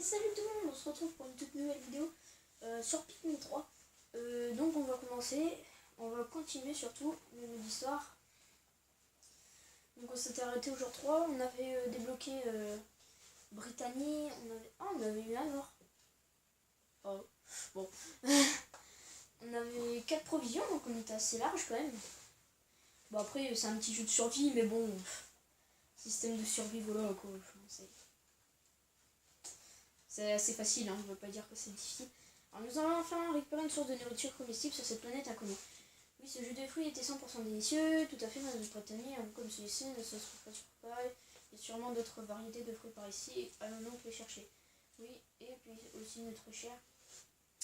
salut tout le monde, on se retrouve pour une toute nouvelle vidéo sur Pikmin 3. Donc on va commencer, on va continuer surtout le mode histoire. Donc on s'était arrêté au jour 3, on avait débloqué Brittany, on avait eu un or. Oh, bon. On avait 4 provisions, donc on était assez large quand même. Bon après c'est un petit jeu de survie, mais bon, système de survie, voilà quoi, c'est assez facile, hein, on ne veut pas dire que c'est difficile. Alors nous allons enfin récupérer une source de nourriture comestible sur cette planète inconnue. Oui, ce jus de fruits était 100% délicieux, tout à fait dans notre Brittany, comme celui-ci ne se trouve pas sur paille. Il y a sûrement d'autres variétés de fruits par ici, allons donc les chercher. Oui, et puis aussi notre cher.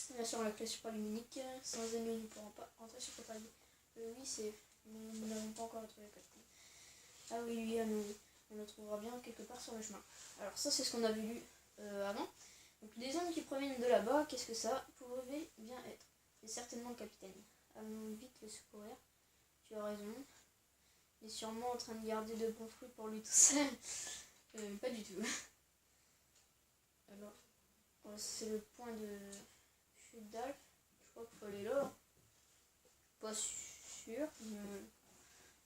Bien sûr, la clé supraluminique, sans elle nous ne pourrons pas entrer sur paille. Oui, c'est. Nous n'avons pas encore trouvé le capitaine. Ah oui, on le trouvera bien quelque part sur le chemin. Alors ça c'est ce qu'on avait lu avant. Donc les hommes qui proviennent de là-bas, qu'est-ce que ça pourrait bien être? C'est certainement le capitaine. Allons vite le secourir. Tu as raison. Il est sûrement en train de garder de bons fruits pour lui tout seul. Pas du tout. Alors, c'est le point de chute d'Alph. Je crois qu'il faut aller là. Pas sûr. Mais... de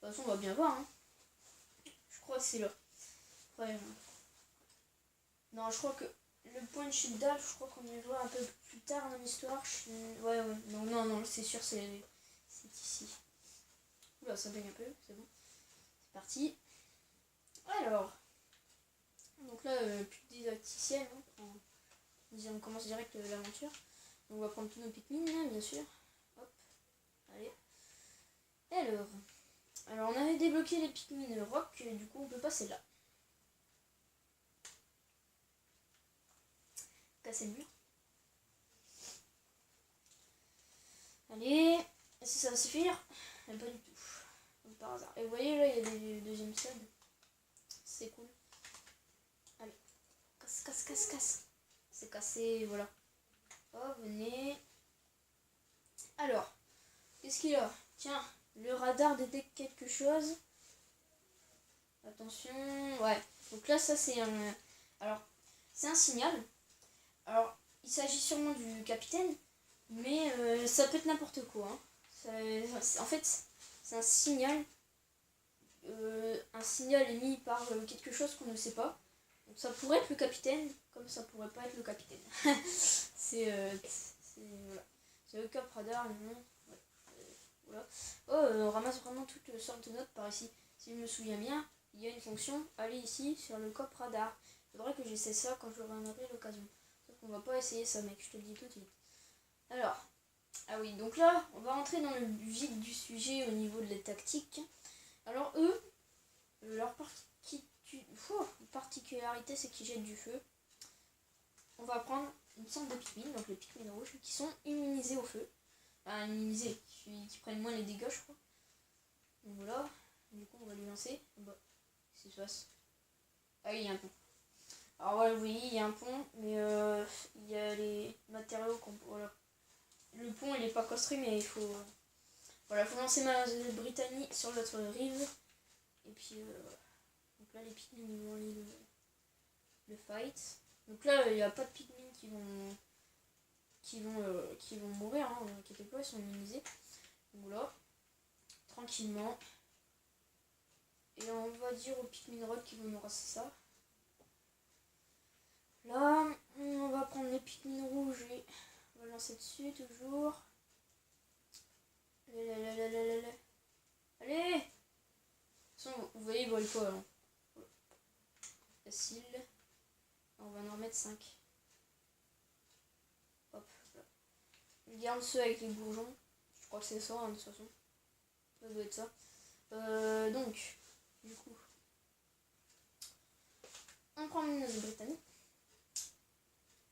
toute façon, on va bien voir. Hein. Je crois que c'est là. Ouais. Non, je crois que le point de chute d'Alph, je crois qu'on y voit un peu plus tard dans l'histoire. Ouais, non, c'est sûr, c'est ici. Oula, ça baigne un peu, c'est bon. C'est parti. Alors, donc là, plus de didacticiel, hein. On commence direct l'aventure. On va prendre tous nos Pikmin, hein, bien sûr. Hop, allez. Alors, on avait débloqué les Pikmin rock, et du coup, on peut passer là. Casser le mur. Allez, est-ce que ça va suffire? Pas du tout, comme par hasard. Et vous voyez là, il y a des deuxièmes subs. C'est cool. Allez, casse. C'est cassé, voilà. Oh, venez. Alors, qu'est-ce qu'il y a? Tiens, le radar détecte quelque chose. Attention, ouais. Donc là, ça c'est un... Alors, c'est un signal. Alors, il s'agit sûrement du capitaine, mais ça peut être n'importe quoi. Hein. En fait, c'est un signal émis par quelque chose qu'on ne sait pas. Donc ça pourrait être le capitaine, comme ça pourrait pas être le capitaine. c'est voilà. C'est le cap radar, non. Ouais. Voilà. On ramasse vraiment toutes sortes de notes par ici. Si je me souviens bien, il y a une fonction aller ici sur le cop radar. Il faudrait que j'essaie ça quand j'aurai l'occasion. Sauf qu'on va pas essayer ça, mec, je te le dis tout de suite. Alors, ah oui, donc là, on va rentrer dans le vif du sujet au niveau de la tactique. Alors eux, leur particularité, c'est qu'ils jettent du feu. On va prendre une sorte de Pikmin, donc les Pikmin rouges, qui sont immunisés au feu. Enfin, immunisés, qui prennent moins les dégâts, je crois. Donc voilà, du coup, on va les lancer. Bah, qu'est-ce qui se passe? Ah oui, il y a un pont. Alors ouais, oui, il y a un pont, mais il y a les matériaux qu'on... Voilà. Le pont, il est pas construit, mais il faut... Voilà, faut lancer ma Brittany sur l'autre rive. Et puis, donc là, les Pikmin, ils vont aller le fight. Donc là, il n'y a pas de Pikmin qui vont mourir, hein, inquiétez pas, ils sont immunisés. Donc voilà, tranquillement. Et on va dire aux Pikmin Rock qui vont nous raser ça. Là, on va prendre les Pikmin rouges et on va lancer dessus toujours. Allez! De toute façon, vous voyez, ils volent pas. Hein. Facile. On va en remettre 5. Hop, là. Je garde ceux avec les bourgeons. Je crois que c'est ça, hein, de toute façon. Ça doit être ça. Donc, du coup, on prend une note Brittany.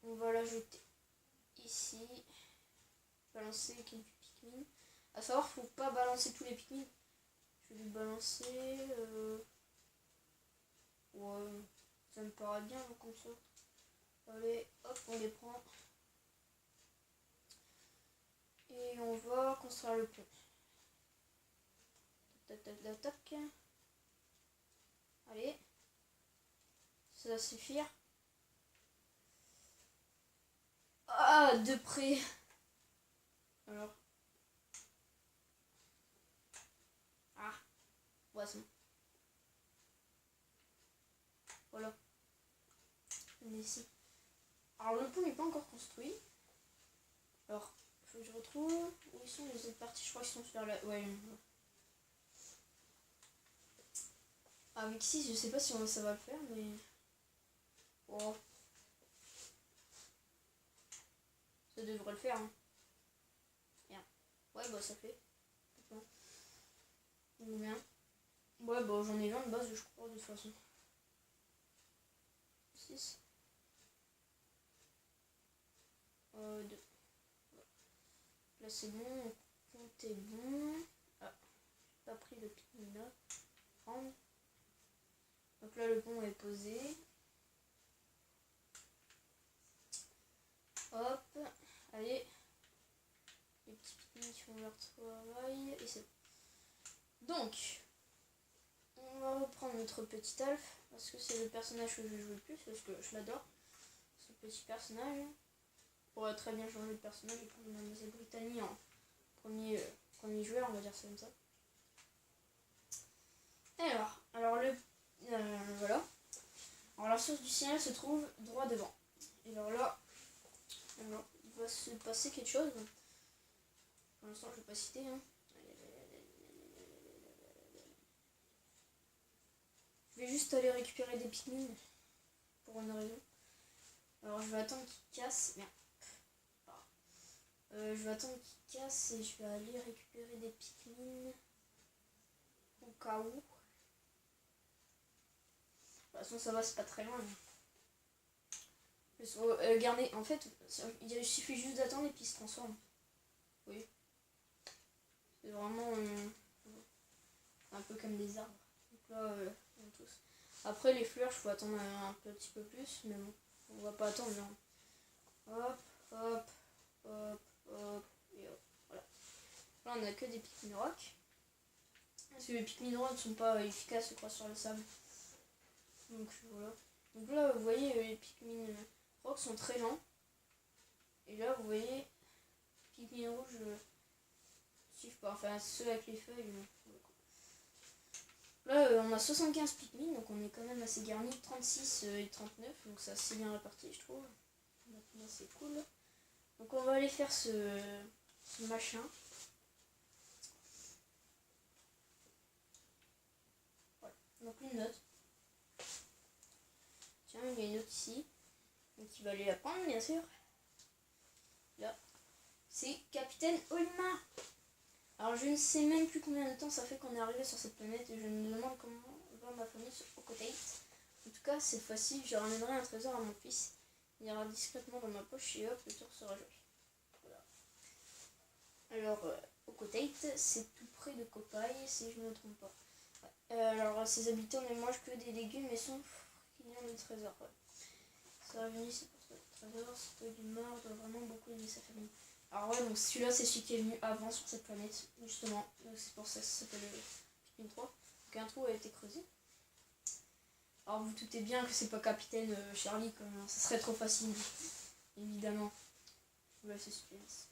On va l'ajouter ici. Balancer quelques Pikmin. A savoir, faut pas balancer tous les Pikmin. Je vais les balancer. Ouais, ça me paraît bien comme ça. Allez, hop, on les prend. Et on va construire le pont. Tac. Allez. Ça va suffire. Ah, de près. Alors. Ah, poisson. Voilà. On est ici. Alors le pont n'est pas encore construit. Alors, faut que je retrouve. Où ils sont les autres parties? Je crois qu'ils sont vers là. Ouais. Avec 6, je sais pas si ça va le faire, mais. Oh. Ça devrait le faire. Hein. Merde. Ouais, bah ça fait. Bon. Bien. Ouais, bah j'en ai 20 de base, je crois, de toute façon. 6. 2. Là c'est bon, compte est bon. Ah, j'ai pas pris le pignon là. Prendre. Donc là le pont est posé. Hop, allez. Les petits pignons qui font leur travail. Et c'est bon. Donc, on va reprendre notre petit Alf. Parce que c'est le personnage que je joue le plus. Parce que je l'adore. Ce petit personnage. On pourrait très bien changer de personnage et prendre Mademoiselle Brittany en premier joueur, on va dire ça comme ça. Alors voilà. Alors la source du signal se trouve droit devant. Et alors là, il va se passer quelque chose. Pour l'instant, je vais pas citer. Hein. Je vais juste aller récupérer des Pikmin pour une raison. Alors je vais attendre qu'il casse. Merde. Je vais attendre qu'il casse et je vais aller récupérer des Pikmin au cas où. De toute façon, ça va, c'est pas très loin. Regardez, en fait, il suffit juste d'attendre et puis il se transforme. Oui. C'est vraiment un peu comme des arbres. Donc là, on tous. Après, les fleurs, il faut attendre un petit peu plus, mais bon, on va pas attendre. Là. Hop, hop, hop. Hop, et hop, voilà. Là on a que des Pikmin rock. Parce que les Pikmin rock ne sont pas efficaces, je crois, sur le sable. Donc voilà. Donc là vous voyez les Pikmin rock sont très lents. Et là vous voyez Pikmin rouge suivent pas. Enfin ceux avec les feuilles. Là on a 75 Pikmin, donc on est quand même assez garni. 36 et 39, donc c'est assez bien réparti je trouve. Maintenant c'est cool. Donc on va aller faire ce machin. Voilà. Donc une note. Tiens, il y a une note ici. Donc il va aller la prendre bien sûr. Là. C'est Capitaine Olimar. Alors je ne sais même plus combien de temps ça fait qu'on est arrivé sur cette planète et je me demande comment va ma famille au Okotate. En tout cas, cette fois-ci, je ramènerai un trésor à mon fils. Il ira discrètement dans ma poche et hop, le tour sera joué. Voilà. Alors, Okotate, c'est tout près de Kopai, si je ne me trompe pas. Ouais. Alors, ses habitants ne mangent que des légumes et sont friands de trésors. Ouais. Sa venue, c'est pour ça. Le trésor, c'est du mort, doit vraiment beaucoup aimer sa famille. Alors ouais, donc celui-là, c'est celui qui est venu avant sur cette planète, justement. Donc c'est pour ça que ça s'appelle Pikmin 3. Donc un trou a été creusé. Alors vous doutez bien que c'est pas Capitaine Charlie, comme ça serait trop facile, évidemment. Ouais, c'est suspense.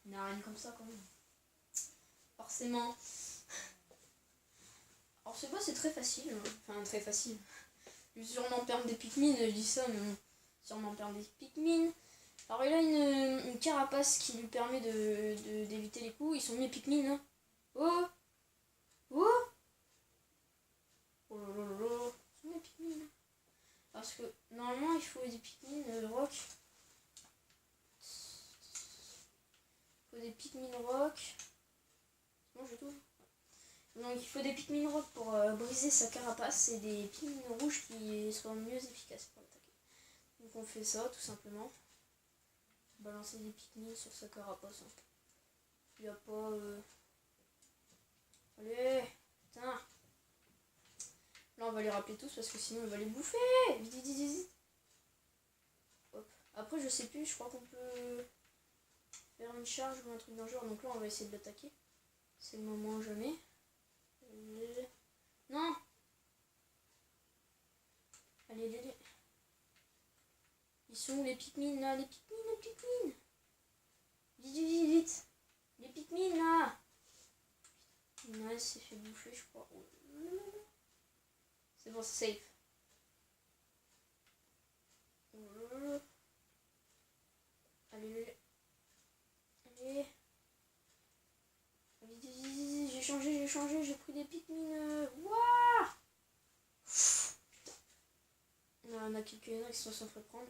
Il n'y a rien comme ça quand même. Forcément. Alors c'est pas, c'est très facile. Enfin très facile. Je vais sûrement perdre des Pikmin, je dis ça, mais bon. Sûrement perdre des Pikmin. Alors il a une carapace qui lui permet d'éviter les coups. Ils sont mis Pikmin. Hein. Oh. Oh. Oh là là là là. Ils sont mis Pikmin. Parce que normalement il faut des Pikmin rock. Il faut des Pikmin rock. Bon, j'ai tout. Donc il faut des Pikmin rock pour briser sa carapace et des Pikmin rouges qui seront mieux efficaces pour l'attaquer. Donc on fait ça tout simplement. Balancer des Pikmin sur sa carapace. Hein. Il n'y a pas... Allez, putain. Là on va les rappeler tous parce que sinon il va les bouffer. Vite, vite, vite, vite. Hop. Après je sais plus, je crois qu'on peut faire une charge ou un truc d'un genre. Donc là on va essayer de l'attaquer. C'est le moment jamais. Non. Allez, allez, allez. Ils sont où les Pikmin là? Les Pikmin, les Pikmin. Vite, vite, vite, vite. Les Pikmin là. Ouais, c'est fait bouffer, je crois. C'est bon, c'est safe. Allez, allez. Vite, vite, vite, j'ai changé, j'ai pris des Pikmin. Wouah! Putain. Il y en a quelques-uns qui sont fait prendre.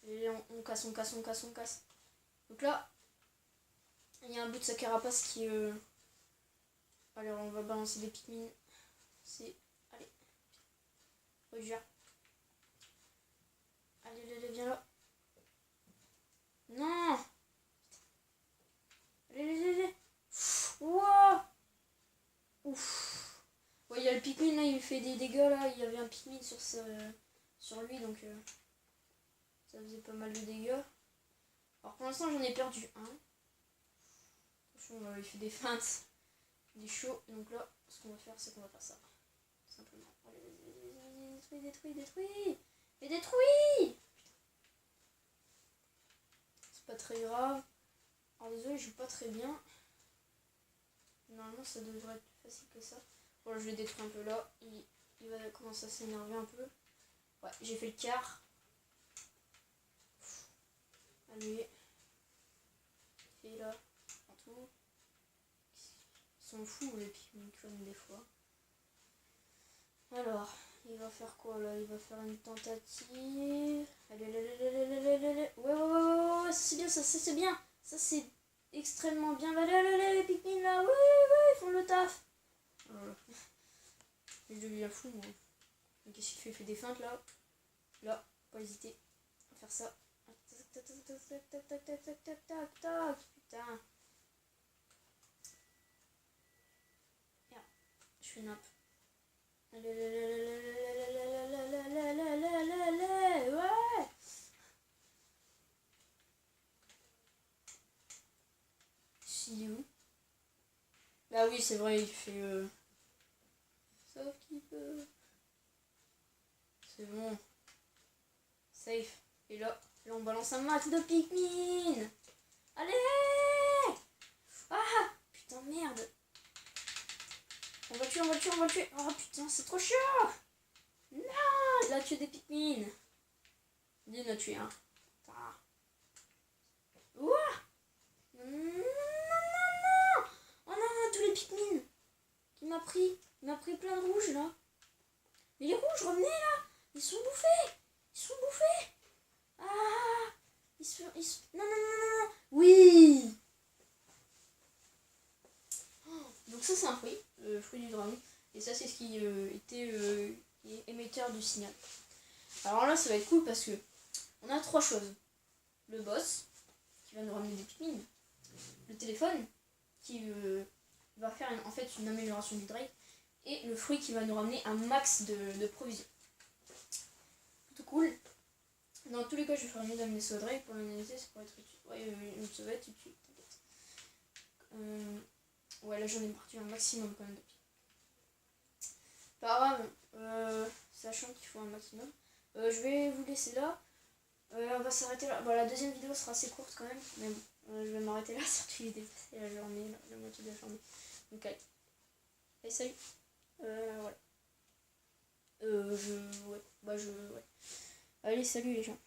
Et on casse. Donc là, il y a un bout de sa carapace qui... Alors on va balancer des Pikmin. C'est... Allez. Reviens. Allez, viens là. Non. Allez. Wouah. Ouf. Ouais, il y a le Pikmin là, il fait des dégâts là. Il y avait un Pikmin sur lui, donc ça faisait pas mal de dégâts. Alors pour l'instant j'en ai perdu un. Attention, il fait des feintes. Il est chaud. Donc là, ce qu'on va faire, c'est qu'on va faire ça. Simplement. Allez, détruis. Et détruis. C'est pas très grave. Alors désolé, je joue pas très bien. Normalement ça devrait être plus facile que ça. Bon, je l'ai détruit un peu là. Il va commencer à s'énerver un peu. Ouais, j'ai fait le quart. Allez. Et là, en tout. Ils sont fous les Pikmin comme des fois. Alors, il va faire quoi là? Il va faire une tentative. Allez. Ouais, c'est bien, ça c'est bien. Ça c'est extrêmement bien. Allez, les Pikmin là. Ouais, ils font le taf. Voilà. Je deviens fou moi. Qu'est-ce qu'il fait? Il fait des feintes là. Là, pas hésiter à faire ça. Tac. Putain. Merde. Je fais nappe. Ouais. Il est où? Ah oui, c'est vrai, il fait... Sauf qu'il peut... C'est bon. Safe. Et là, on balance un max de Pikmin. Allez. Ah. Putain, merde. On va le tuer. Oh putain, c'est trop chaud. Non. Il a tué des Pikmin. Il en a tué un. Ah. Ouah. Non. Oh non, tous les Pikmin qu'il m'a pris. Il m'a pris plein de rouges là. Mais les rouges, revenez là. Ils sont bouffés. Ah. Non. Oui. Donc ça c'est un fruit, le fruit du dragon. Et ça c'est ce qui était émetteur du signal. Alors là ça va être cool parce que on a trois choses. Le boss qui va nous ramener des Pikmin. Le téléphone qui va faire en fait une amélioration du Drake. Et le fruit qui va nous ramener un max de provisions. Tout cool. Dans tous les cas, je vais faire mieux d'amener ça au Drake pour l'analyser, ça pourrait être utile. Ouais, ça va être utile, t'inquiète. Ouais, là j'en ai parti un maximum quand même depuis. Pas grave, sachant qu'il faut un maximum. Je vais vous laisser là. On va s'arrêter là. Bon, la deuxième vidéo sera assez courte quand même, mais bon, je vais m'arrêter là, surtout qu'il est dépassé la journée, la moitié de la journée. Donc allez. Allez, salut. Voilà. Ouais. Allez, salut les gens.